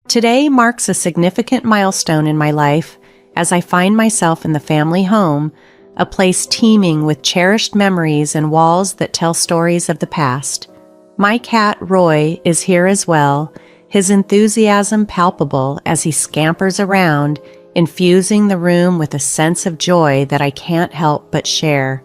Today marks a significant milestone in my life as I find myself in the family home, a place teeming with cherished memories and walls that tell stories of the past. My cat, Roy, is here as well, his enthusiasm palpable as he scampers around, infusing the room with a sense of joy that I can't help but share.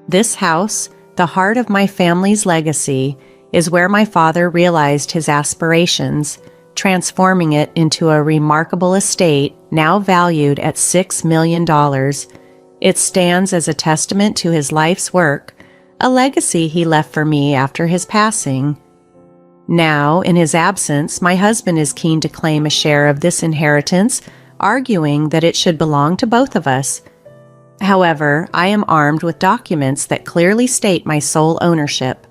This house, the heart of my family's legacy, is where my father realized his aspirations, transforming it into a remarkable estate now valued at $6 million. It stands as a testament to his life's work, a legacy he left for me after his passing. Now, in his absence, my husband is keen to claim a share of this inheritance, arguing that it should belong to both of us. However, I am armed with documents that clearly state my sole ownership.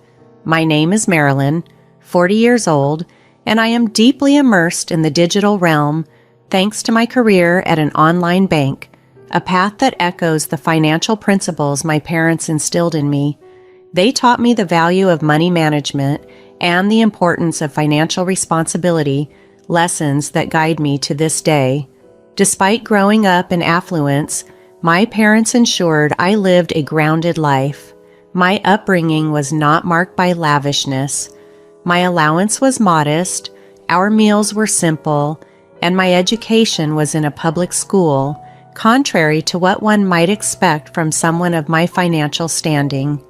My name is Marilyn, 40 years old, and I am deeply immersed in the digital realm thanks to my career at an online bank, a path that echoes the financial principles my parents instilled in me. They taught me the value of money management and the importance of financial responsibility, lessons that guide me to this day. Despite growing up in affluence, my parents ensured I lived a grounded life. My upbringing was not marked by lavishness. My allowance was modest, our meals were simple, and my education was in a public school, contrary to what one might expect from someone of my financial standing.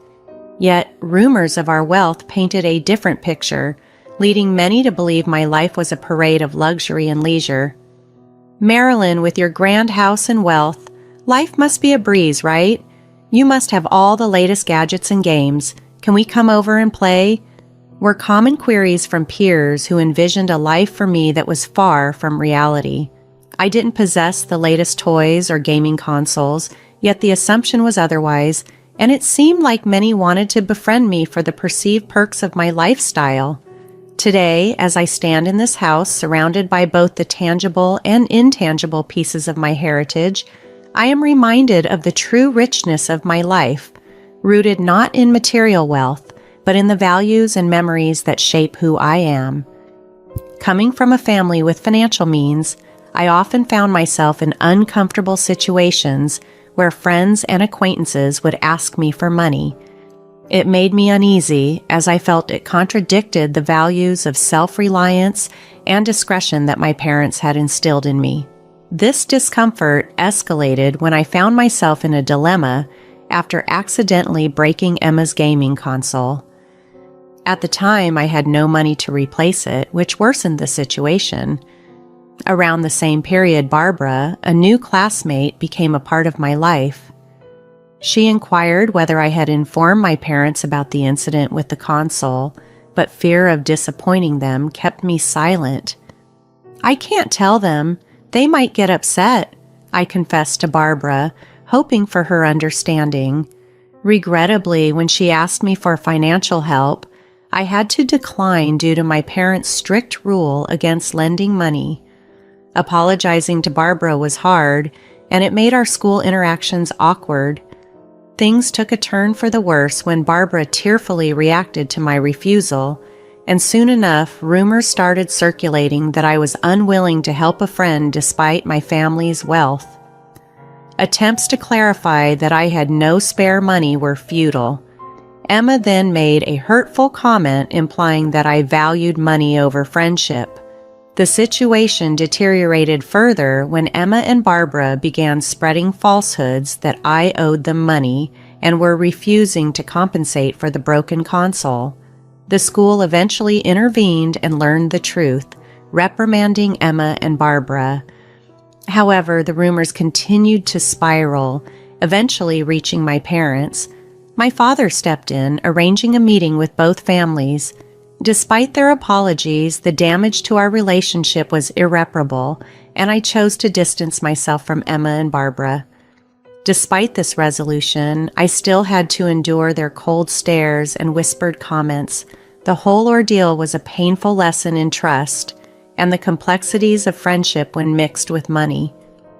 Yet, rumors of our wealth painted a different picture, leading many to believe my life was a parade of luxury and leisure. Marilyn, with your grand house and wealth, life must be a breeze, right? You must have all the latest gadgets and games. Can we come over and play? Were common queries from peers who envisioned a life for me that was far from reality. I didn't possess the latest toys or gaming consoles, yet the assumption was otherwise, and it seemed like many wanted to befriend me for the perceived perks of my lifestyle. Today, as I stand in this house surrounded by both the tangible and intangible pieces of my heritage, I am reminded of the true richness of my life, rooted not in material wealth, but in the values and memories that shape who I am. Coming from a family with financial means, I often found myself in uncomfortable situations where friends and acquaintances would ask me for money. It made me uneasy as I felt it contradicted the values of self-reliance and discretion that my parents had instilled in me. This discomfort escalated when I found myself in a dilemma after accidentally breaking Emma's gaming console. At the time, I had no money to replace it, which worsened the situation. Around the same period, Barbara, a new classmate, became a part of my life. She inquired whether I had informed my parents about the incident with the console, but fear of disappointing them kept me silent. "I can't tell them. They might get upset," I confessed to Barbara, hoping for her understanding. Regrettably, when she asked me for financial help, I had to decline due to my parents' strict rule against lending money. Apologizing to Barbara was hard, and it made our school interactions awkward. Things took a turn for the worse when Barbara tearfully reacted to my refusal, and soon enough, rumors started circulating that I was unwilling to help a friend despite my family's wealth. Attempts to clarify that I had no spare money were futile. Emma then made a hurtful comment implying that I valued money over friendship. The situation deteriorated further when Emma and Barbara began spreading falsehoods that I owed them money and were refusing to compensate for the broken console. The school eventually intervened and learned the truth, reprimanding Emma and Barbara. However, the rumors continued to spiral, eventually reaching my parents. My father stepped in, arranging a meeting with both families. Despite their apologies, the damage to our relationship was irreparable, and I chose to distance myself from Emma and Barbara. Despite this resolution, I still had to endure their cold stares and whispered comments. The whole ordeal was a painful lesson in trust and the complexities of friendship when mixed with money.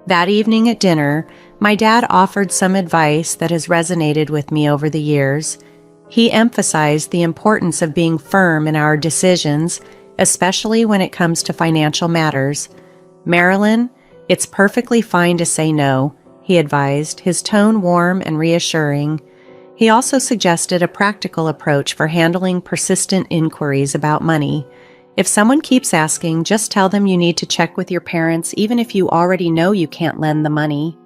That evening at dinner, my dad offered some advice that has resonated with me over the years. He emphasized the importance of being firm in our decisions especially when it comes to financial matters. Marilyn, it's perfectly fine to say no, he advised, his tone warm and reassuring. He also suggested a practical approach for handling persistent inquiries about money. If someone keeps asking, just tell them you need to check with your parents even if you already know you can't lend the money.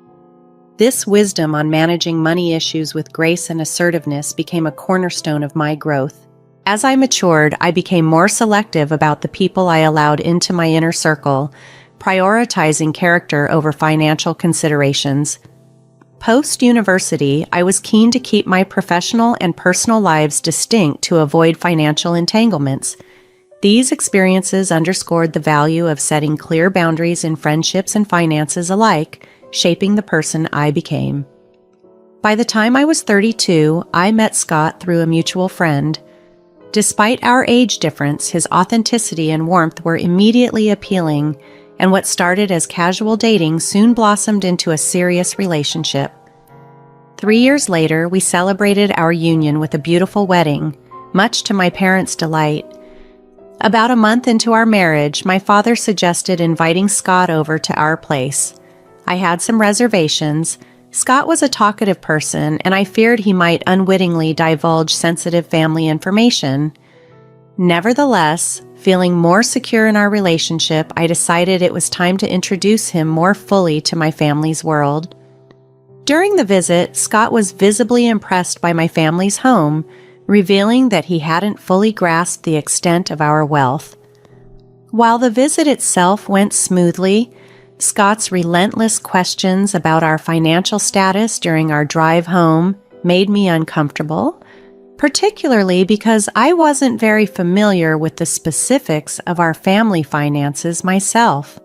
This wisdom on managing money issues with grace and assertiveness became a cornerstone of my growth. As I matured, I became more selective about the people I allowed into my inner circle, prioritizing character over financial considerations. Post-university, I was keen to keep my professional and personal lives distinct to avoid financial entanglements. These experiences underscored the value of setting clear boundaries in friendships and finances alike, shaping the person I became. By the time I was 32, I met Scott through a mutual friend. Despite our age difference, his authenticity and warmth were immediately appealing, and what started as casual dating soon blossomed into a serious relationship. 3 years later, we celebrated our union with a beautiful wedding, much to my parents' delight. About a month into our marriage, my father suggested inviting Scott over to our place. I had some reservations. Scott was a talkative person, and I feared he might unwittingly divulge sensitive family information. Nevertheless, feeling more secure in our relationship, I decided it was time to introduce him more fully to my family's world. During the visit, Scott was visibly impressed by my family's home, revealing that he hadn't fully grasped the extent of our wealth. While the visit itself went smoothly, Scott's relentless questions about our financial status during our drive home made me uncomfortable, particularly because I wasn't very familiar with the specifics of our family finances myself.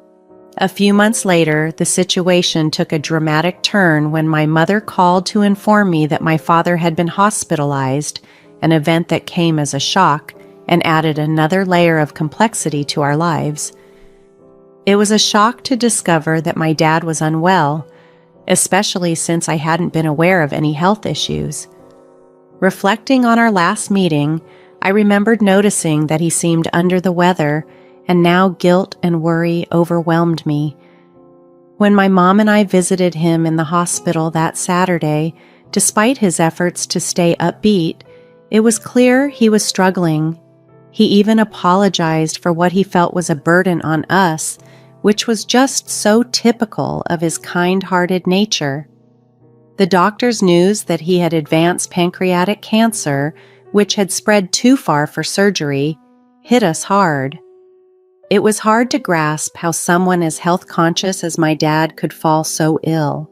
A few months later, the situation took a dramatic turn when my mother called to inform me that my father had been hospitalized, an event that came as a shock and added another layer of complexity to our lives. It was a shock to discover that my dad was unwell, especially since I hadn't been aware of any health issues. Reflecting on our last meeting, I remembered noticing that he seemed under the weather, and now guilt and worry overwhelmed me. When my mom and I visited him in the hospital that Saturday, despite his efforts to stay upbeat, it was clear he was struggling. He even apologized for what he felt was a burden on us, which was just so typical of his kind-hearted nature. The doctor's news that he had advanced pancreatic cancer, which had spread too far for surgery, hit us hard. It was hard to grasp how someone as health-conscious as my dad could fall so ill.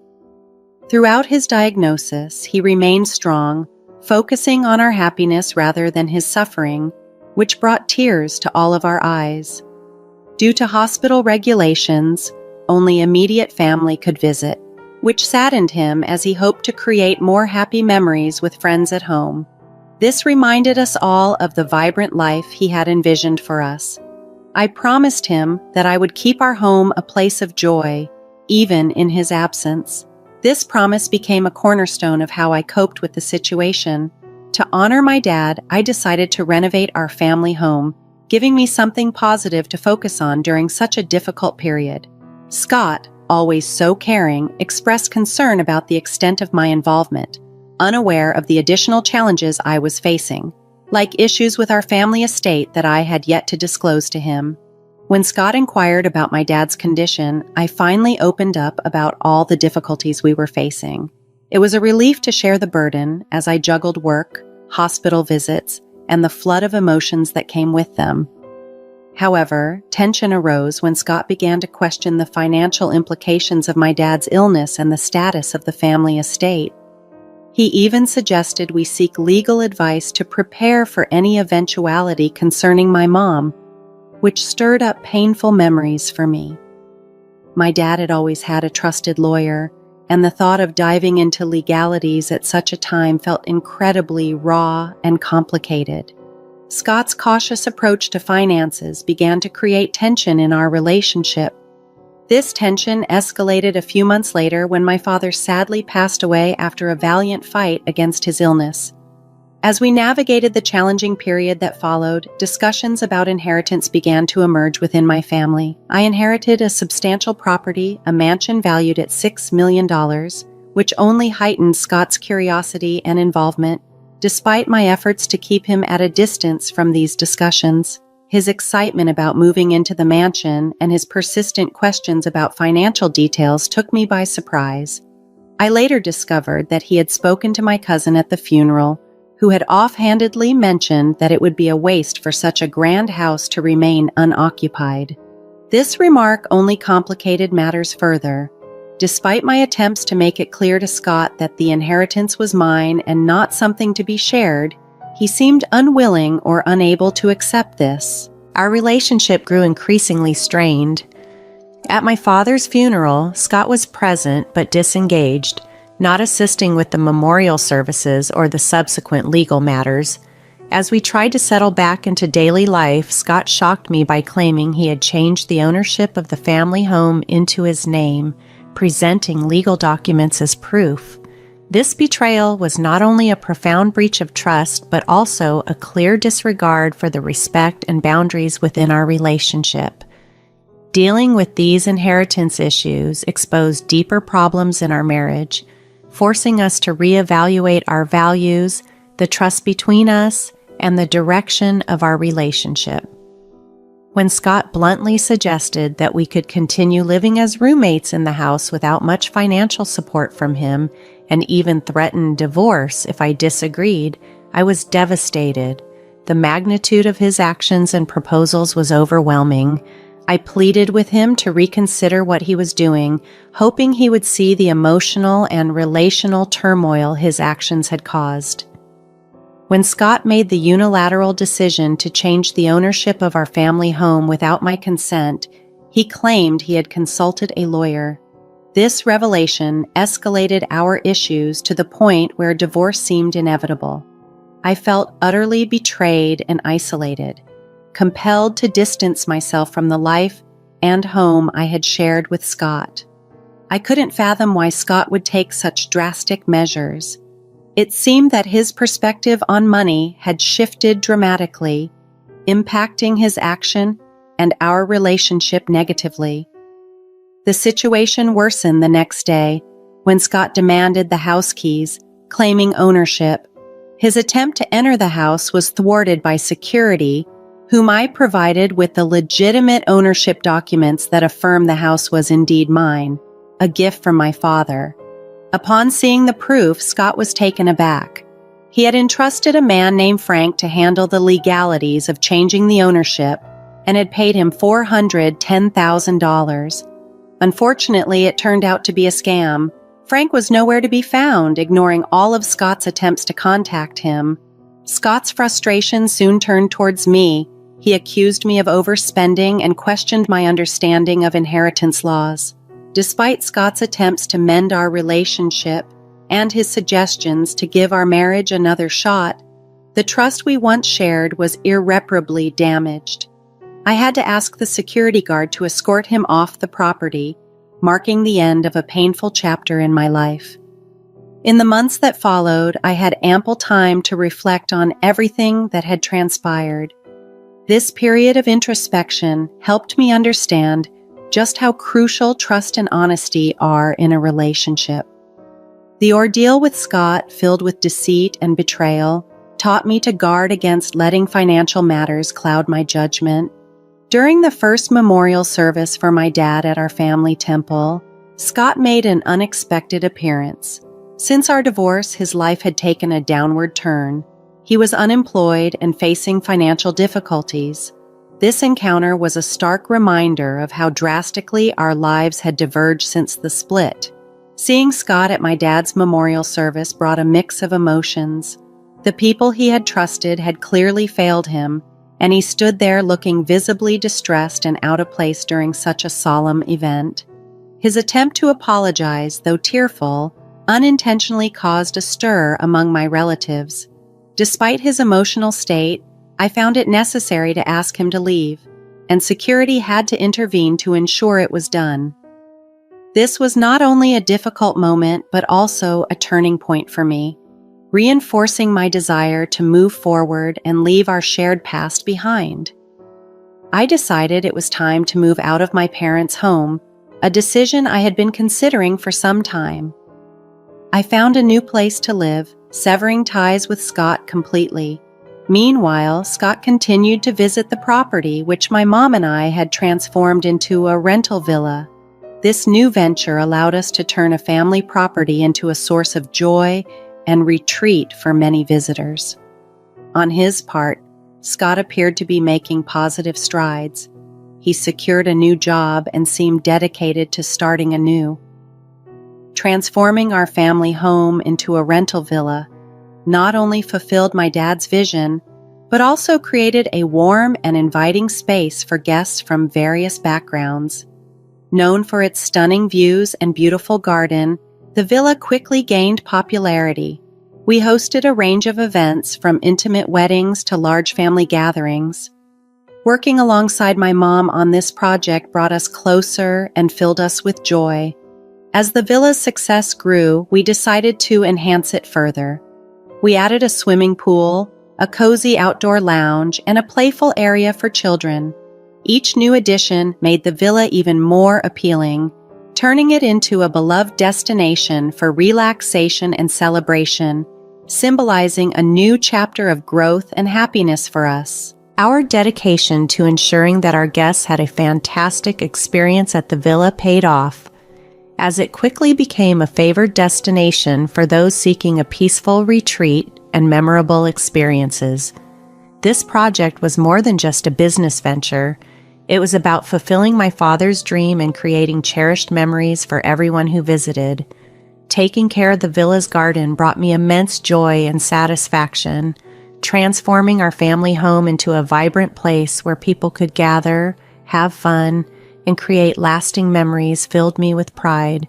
Throughout his diagnosis, he remained strong, focusing on our happiness rather than his suffering, which brought tears to all of our eyes. Due to hospital regulations, only immediate family could visit, which saddened him as he hoped to create more happy memories with friends at home. This reminded us all of the vibrant life he had envisioned for us. I promised him that I would keep our home a place of joy, even in his absence. This promise became a cornerstone of how I coped with the situation. To honor my dad, I decided to renovate our family home, giving me something positive to focus on during such a difficult period. Scott, always so caring, expressed concern about the extent of my involvement, unaware of the additional challenges I was facing, like issues with our family estate that I had yet to disclose to him. When Scott inquired about my dad's condition, I finally opened up about all the difficulties we were facing. It was a relief to share the burden as I juggled work, hospital visits, and the flood of emotions that came with them. However, tension arose when Scott began to question the financial implications of my dad's illness and the status of the family estate. He even suggested we seek legal advice to prepare for any eventuality concerning my mom, which stirred up painful memories for me. My dad had always had a trusted lawyer, and the thought of diving into legalities at such a time felt incredibly raw and complicated. Scott's cautious approach to finances began to create tension in our relationship. This tension escalated a few months later when my father sadly passed away after a valiant fight against his illness. As we navigated the challenging period that followed, discussions about inheritance began to emerge within my family. I inherited a substantial property, a mansion valued at $6 million, which only heightened Scott's curiosity and involvement. Despite my efforts to keep him at a distance from these discussions, his excitement about moving into the mansion and his persistent questions about financial details took me by surprise. I later discovered that he had spoken to my cousin at the funeral, who had offhandedly mentioned that it would be a waste for such a grand house to remain unoccupied. This remark only complicated matters further. Despite my attempts to make it clear to Scott that the inheritance was mine and not something to be shared, he seemed unwilling or unable to accept this. Our relationship grew increasingly strained. At my father's funeral, Scott was present but disengaged, not assisting with the memorial services or the subsequent legal matters. As we tried to settle back into daily life, Scott shocked me by claiming he had changed the ownership of the family home into his name, presenting legal documents as proof. This betrayal was not only a profound breach of trust, but also a clear disregard for the respect and boundaries within our relationship. Dealing with these inheritance issues exposed deeper problems in our marriage, forcing us to reevaluate our values, the trust between us, and the direction of our relationship. When Scott bluntly suggested that we could continue living as roommates in the house without much financial support from him, and even threatened divorce if I disagreed, I was devastated. The magnitude of his actions and proposals was overwhelming. I pleaded with him to reconsider what he was doing, hoping he would see the emotional and relational turmoil his actions had caused. When Scott made the unilateral decision to change the ownership of our family home without my consent, he claimed he had consulted a lawyer. This revelation escalated our issues to the point where divorce seemed inevitable. I felt utterly betrayed and isolated, compelled to distance myself from the life and home I had shared with Scott. I couldn't fathom why Scott would take such drastic measures. It seemed that his perspective on money had shifted dramatically, impacting his action and our relationship negatively. The situation worsened the next day when Scott demanded the house keys, claiming ownership. His attempt to enter the house was thwarted by security, whom I provided with the legitimate ownership documents that affirm the house was indeed mine, a gift from my father. Upon seeing the proof, Scott was taken aback. He had entrusted a man named Frank to handle the legalities of changing the ownership and had paid him $410,000. Unfortunately, it turned out to be a scam. Frank was nowhere to be found, ignoring all of Scott's attempts to contact him. Scott's frustration soon turned towards me. He accused me of overspending and questioned my understanding of inheritance laws. Despite Scott's attempts to mend our relationship and his suggestions to give our marriage another shot, the trust we once shared was irreparably damaged. I had to ask the security guard to escort him off the property, marking the end of a painful chapter in my life. In the months that followed, I had ample time to reflect on everything that had transpired. This period of introspection helped me understand just how crucial trust and honesty are in a relationship. The ordeal with Scott, filled with deceit and betrayal, taught me to guard against letting financial matters cloud my judgment. During the first memorial service for my dad at our family temple, Scott made an unexpected appearance. Since our divorce, his life had taken a downward turn. He was unemployed and facing financial difficulties. This encounter was a stark reminder of how drastically our lives had diverged since the split. Seeing Scott at my dad's memorial service brought a mix of emotions. The people he had trusted had clearly failed him, and he stood there looking visibly distressed and out of place during such a solemn event. His attempt to apologize, though tearful, unintentionally caused a stir among my relatives. Despite his emotional state, I found it necessary to ask him to leave, and security had to intervene to ensure it was done. This was not only a difficult moment, but also a turning point for me. reinforcing my desire to move forward and leave our shared past behind. I decided it was time to move out of my parents' home, a decision I had been considering for some time. I found a new place to live, severing ties with Scott completely. Meanwhile, Scott continued to visit the property which my mom and I had transformed into a rental villa. This new venture allowed us to turn a family property into a source of joy and retreat for many visitors. On his part, Scott appeared to be making positive strides. He secured a new job and seemed dedicated to starting anew. Transforming our family home into a rental villa not only fulfilled my dad's vision, but also created a warm and inviting space for guests from various backgrounds. Known for its stunning views and beautiful garden, the villa quickly gained popularity. We hosted a range of events from intimate weddings to large family gatherings. Working alongside my mom on this project brought us closer and filled us with joy. As the villa's success grew, we decided to enhance it further. We added a swimming pool, a cozy outdoor lounge, and a playful area for children. Each new addition made the villa even more appealing, turning it into a beloved destination for relaxation and celebration, symbolizing a new chapter of growth and happiness for us. Our dedication to ensuring that our guests had a fantastic experience at the villa paid off, as it quickly became a favored destination for those seeking a peaceful retreat and memorable experiences. This project was more than just a business venture. It was about fulfilling my father's dream and creating cherished memories for everyone who visited. Taking care of the villa's garden brought me immense joy and satisfaction. Transforming our family home into a vibrant place where people could gather, have fun, and create lasting memories filled me with pride.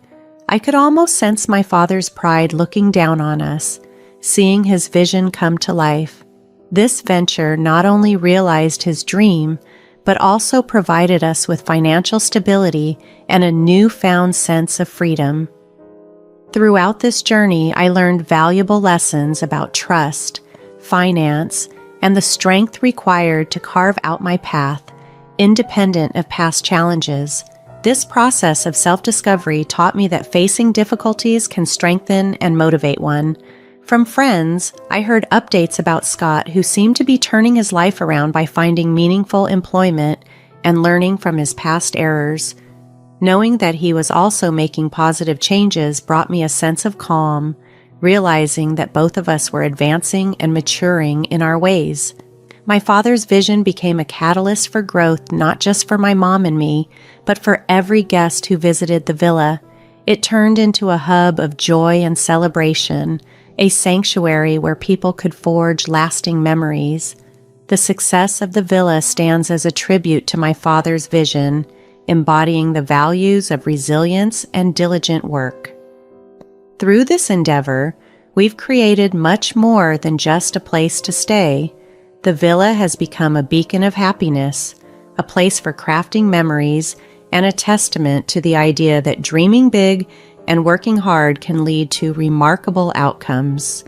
I could almost sense my father's pride looking down on us, seeing his vision come to life. This venture not only realized his dream, but also provided us with financial stability and a newfound sense of freedom. Throughout this journey, I learned valuable lessons about trust, finance, and the strength required to carve out my path, independent of past challenges. This process of self-discovery taught me that facing difficulties can strengthen and motivate one. From friends, I heard updates about Scott, who seemed to be turning his life around by finding meaningful employment and learning from his past errors. Knowing that he was also making positive changes brought me a sense of calm, realizing that both of us were advancing and maturing in our ways. My father's vision became a catalyst for growth, not just for my mom and me, but for every guest who visited the villa. It turned into a hub of joy and celebration, a sanctuary where people could forge lasting memories. The success of the villa stands as a tribute to my father's vision, embodying the values of resilience and diligent work. Through this endeavor, we've created much more than just a place to stay. The villa has become a beacon of happiness, a place for crafting memories, and a testament to the idea that dreaming big and working hard can lead to remarkable outcomes.